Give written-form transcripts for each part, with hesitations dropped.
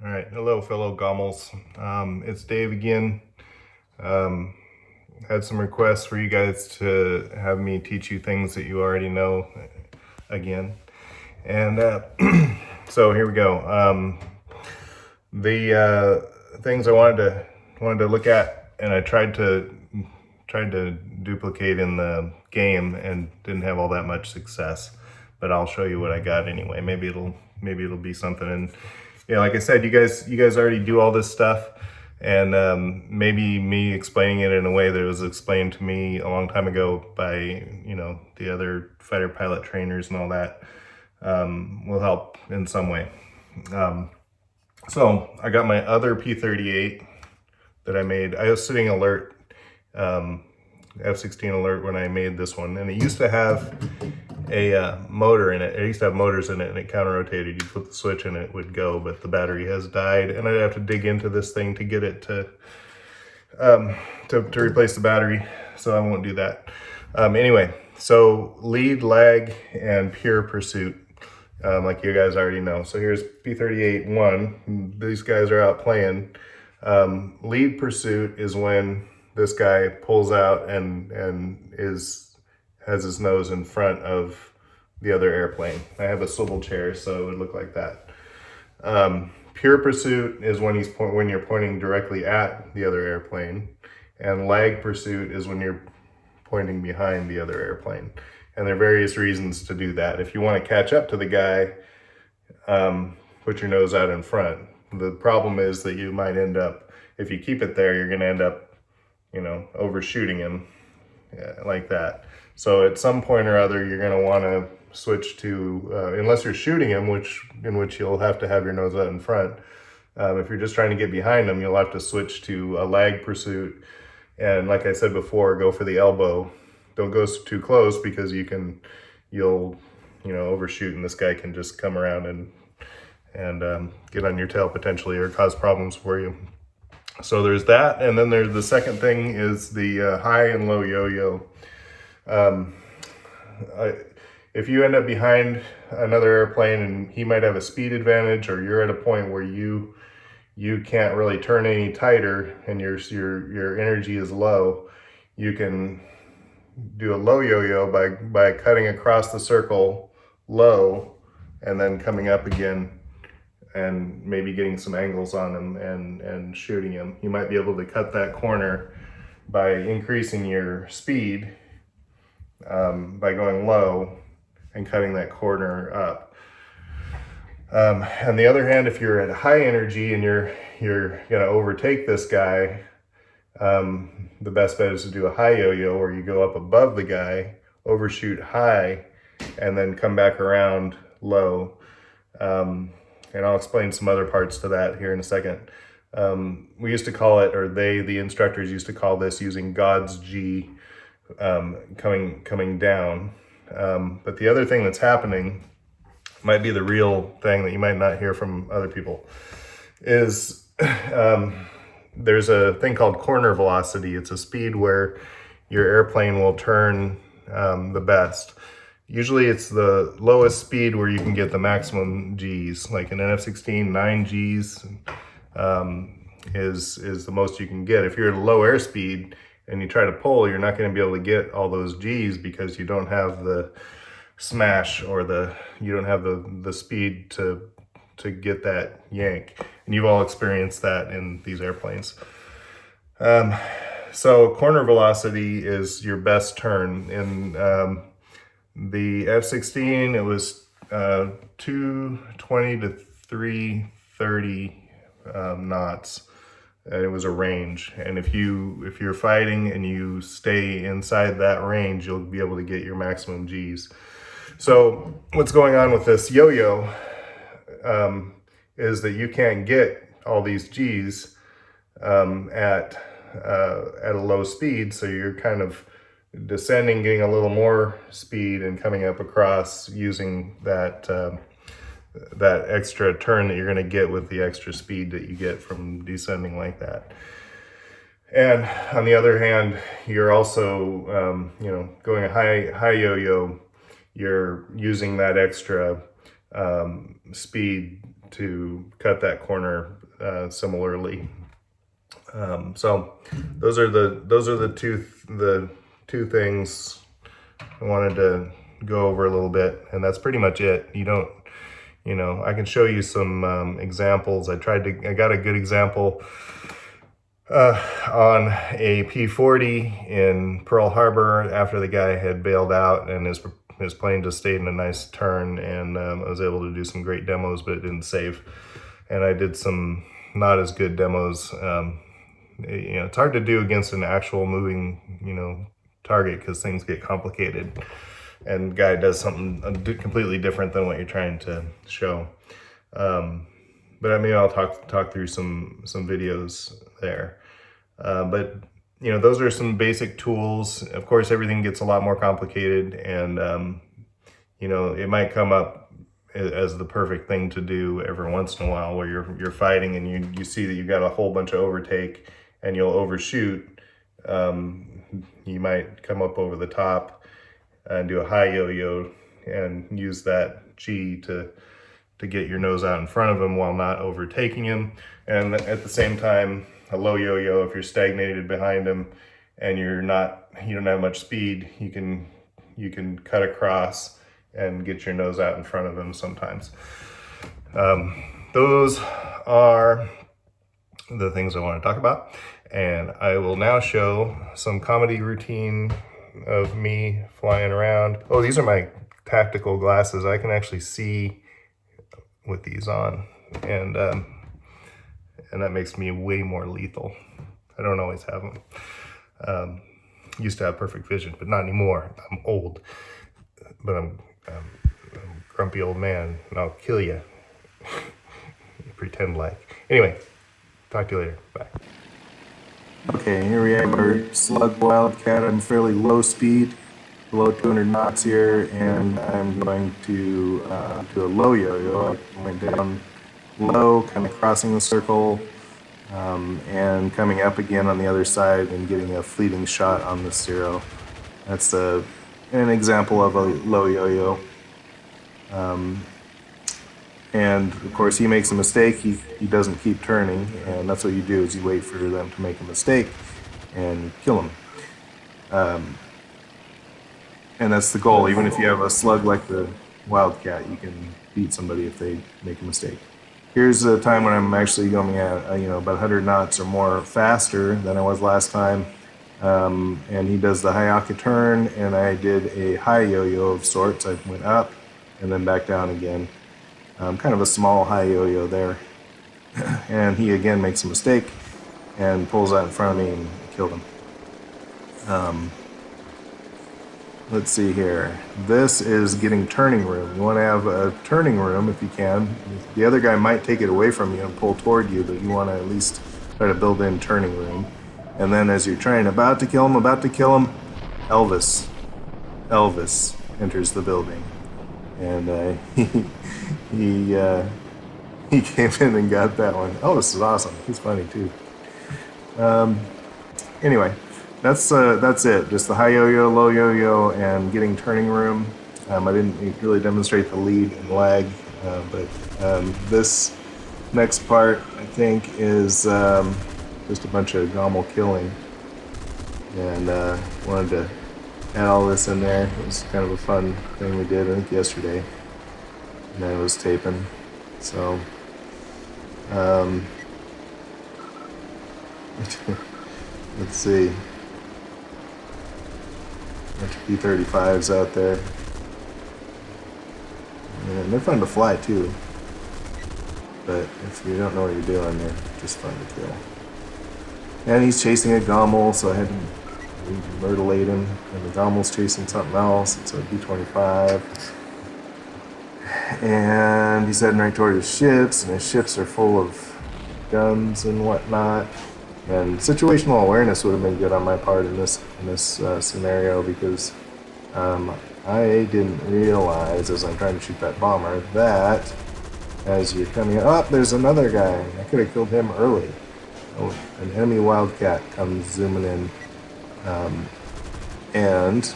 All right, hello fellow Gommels. It's Dave again. Um, had some requests for you guys to have me teach you things that you already know again. And so here we go. The things I wanted to look at, and I tried to duplicate in the game and didn't have all that much success. But I'll show you what I got anyway. Maybe it'll be something. And yeah, like I said, you guys already do all this stuff, and maybe me explaining it in a way that was explained to me a long time ago by the other fighter pilot trainers and all that will help in some way. So I got my other P-38 that I made. I was sitting alert, F-16 alert, when I made this one, and it used to have a motor in it. It used to have motors in it, and it counter-rotated. You put the switch and it would go, but the battery has died, and I'd have to dig into this thing to get it to replace the battery, so I won't do that. Anyway, so lead, lag, and pure pursuit, like you guys already know. So here's P-38-1. These guys are out playing. Lead pursuit is when this guy pulls out and has his nose in front of the other airplane. I have a swivel chair, so it would look like that. Pure pursuit is when when you're pointing directly at the other airplane, and lag pursuit is when you're pointing behind the other airplane. And there are various reasons to do that. If you want to catch up to the guy, put your nose out in front. The problem is that you might end up, if you keep it there, you're going to end up, overshooting him like that. So at some point or other, you're going to want to switch to, unless you're shooting him, in which you'll have to have your nose out in front. If you're just trying to get behind him, you'll have to switch to a lag pursuit. And like I said before, go for the elbow. Don't go too close, because you'll overshoot, and this guy can just come around and get on your tail potentially, or cause problems for you. So there's that, and then there's the second thing is the high and low yo-yo. If you end up behind another airplane and he might have a speed advantage, or you're at a point where you can't really turn any tighter and your energy is low, you can do a low yo-yo by cutting across the circle low and then coming up again and maybe getting some angles on him and shooting him. You might be able to cut that corner by increasing your speed, by going low and cutting that corner up. On the other hand, if you're at high energy and you're gonna overtake this guy, the best bet is to do a high yo-yo, where you go up above the guy, overshoot high, and then come back around low. And I'll explain some other parts to that here in a second. We used to call it, or the instructors used to call this, using God's G, coming down. But the other thing that's happening, might be the real thing that you might not hear from other people, is there's a thing called corner velocity. It's a speed where your airplane will turn the best. Usually it's the lowest speed where you can get the maximum G's. Like in an F-16, 9 G's is the most you can get. If you're at a low airspeed and you try to pull, you're not going to be able to get all those G's, because you don't have the smash, or you don't have the speed to get that yank. And you've all experienced that in these airplanes. So corner velocity is your best turn. In the F-16, it was 220 to 330 knots. And it was a range. And if you're fighting and you stay inside that range, you'll be able to get your maximum G's. So what's going on with this yo-yo is that you can't get all these G's at a low speed. So you're kind of descending, getting a little more speed, and coming up across using that extra turn that you're going to get with the extra speed that you get from descending like that. And on the other hand, you're also, going a high yo-yo, you're using that extra speed cut that corner similarly. So those are the two things I wanted to go over a little bit, and that's pretty much it. I can show you some examples. I got a good example on a P-40 in Pearl Harbor after the guy had bailed out and his plane just stayed in a nice turn, and I was able to do some great demos, but it didn't save. And I did some not as good demos. It's hard to do against an actual moving, target because things get complicated and guy does something completely different than what you're trying to show. But maybe I'll talk through some videos there. But those are some basic tools. Of course, everything gets a lot more complicated, and it might come up as the perfect thing to do every once in a while, where you're fighting and you see that you've got a whole bunch of overtake and you'll overshoot. You might come up over the top and do a high yo-yo and use that G to get your nose out in front of him while not overtaking him. And at the same time, a low yo-yo, if you're stagnated behind him and you don't have much speed, you can cut across and get your nose out in front of him sometimes. Those are the things I want to talk about. And I will now show some comedy routine of me flying around. Oh, these are my tactical glasses. I can actually see with these on, and that makes me way more lethal. I don't always have them. Used to have perfect vision, but not anymore. I'm old, but I'm a grumpy old man, and I'll kill you. Pretend like. Anyway, talk to you later. Bye. Okay, here we have our Slug Wildcat. I'm fairly low speed, below 200 knots here, and I'm going to do a low yo-yo. I went down low, kind of crossing the circle, and coming up again on the other side and getting a fleeting shot on the zero. That's an example of a low yo-yo. And of course he makes a mistake, he doesn't keep turning, and that's what you do, is you wait for them to make a mistake and kill them. And that's the goal. Even if you have a slug like the Wildcat, you can beat somebody if they make a mistake. Here's a time when I'm actually going at about 100 knots or more faster than I was last time. And he does the Hayaka turn, and I did a high yo-yo of sorts. I went up and then back down again. Kind of a small high yo-yo there. And he again makes a mistake and pulls out in front of me and killed him. Let's see here. This is getting turning room. You want to have a turning room if you can. The other guy might take it away from you and pull toward you, but you want to at least try to build in turning room. And then as you're trying about to kill him, Elvis enters the building. And he came in and got that one. Elvis is awesome. He's funny too. Anyway, that's it. Just the high yo-yo, low yo-yo, and getting turning room. I didn't really demonstrate the lead and lag, but this next part, I think, is just a bunch of Gommel killing. And wanted to add all this in there. It was kind of a fun thing we did, I think, yesterday. And I was taping. So, let's see. Bunch of P-35s out there. And they're fun to fly too. But if you don't know what you're doing, they're just fun to kill. And he's chasing a Gommel, so I had to murderate him. And the Gommel's chasing something else. It's a B-25. And he's heading right toward his ships, and his ships are full of guns and whatnot. And situational awareness would have been good on my part in this scenario, because I didn't realize, as I'm trying to shoot that bomber, that as you're coming up, there's another guy. I could have killed him early. Oh, an enemy Wildcat comes zooming in, and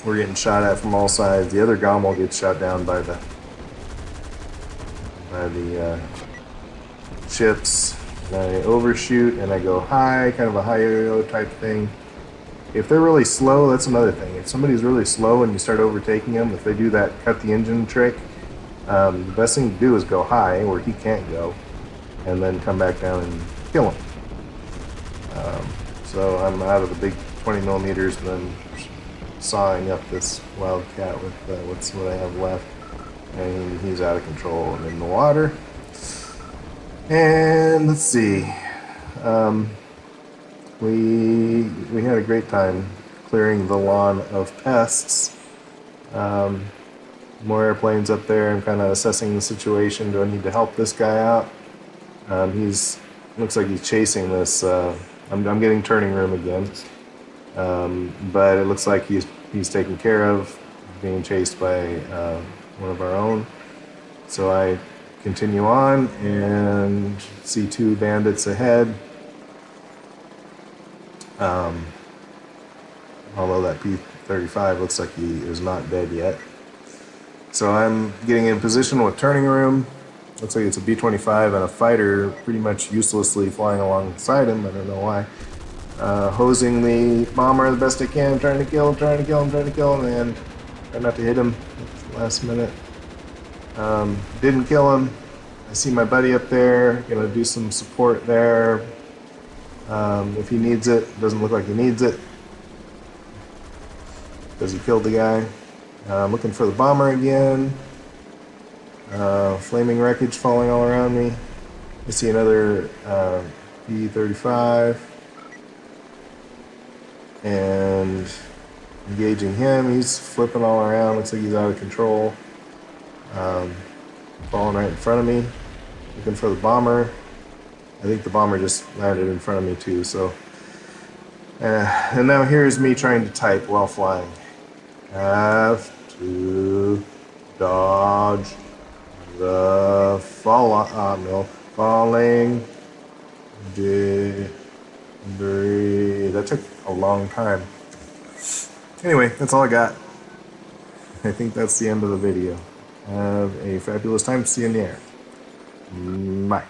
we're getting shot at from all sides. The other Gommel gets shot down by the chips, and I overshoot and I go high, kind of a high yo-yo type thing. If they're really slow, that's another thing. If somebody's really slow and you start overtaking them, if they do that cut the engine trick, the best thing to do is go high where he can't go, and then come back down and kill him. So I'm out of the big 20 millimeters and then sawing up this wildcat with what I have left, and he's out of control and in the water. And let's see, we had a great time clearing the lawn of pests. More airplanes up there. I'm kind of assessing the situation. Do I need to help this guy out? He's looks like he's chasing this. I'm getting turning room again, but it looks like he's taken care of, being chased by one of our own. So I continue on and see two bandits ahead. Although that P-35 looks like he is not dead yet. So I'm getting in position with turning room. Looks like it's a B-25 and a fighter pretty much uselessly flying alongside him. I don't know why. Hosing the bomber the best I can, trying to kill him, and try not to hit him at the last minute. Didn't kill him. I see my buddy up there, gonna do some support there. If he needs it. Doesn't look like he needs it, because he killed the guy. I'm looking for the bomber again. Flaming wreckage falling all around me. I see another P-35 and engaging him. He's flipping all around. Looks like he's out of control. Falling right in front of me. Looking for the bomber. I think the bomber just landed in front of me too. So, and now here's me trying to type while flying. Have to dodge the falling debris. That took a long time. Anyway, that's all I got. I think that's the end of the video. Have a fabulous time. See you in the air. Bye.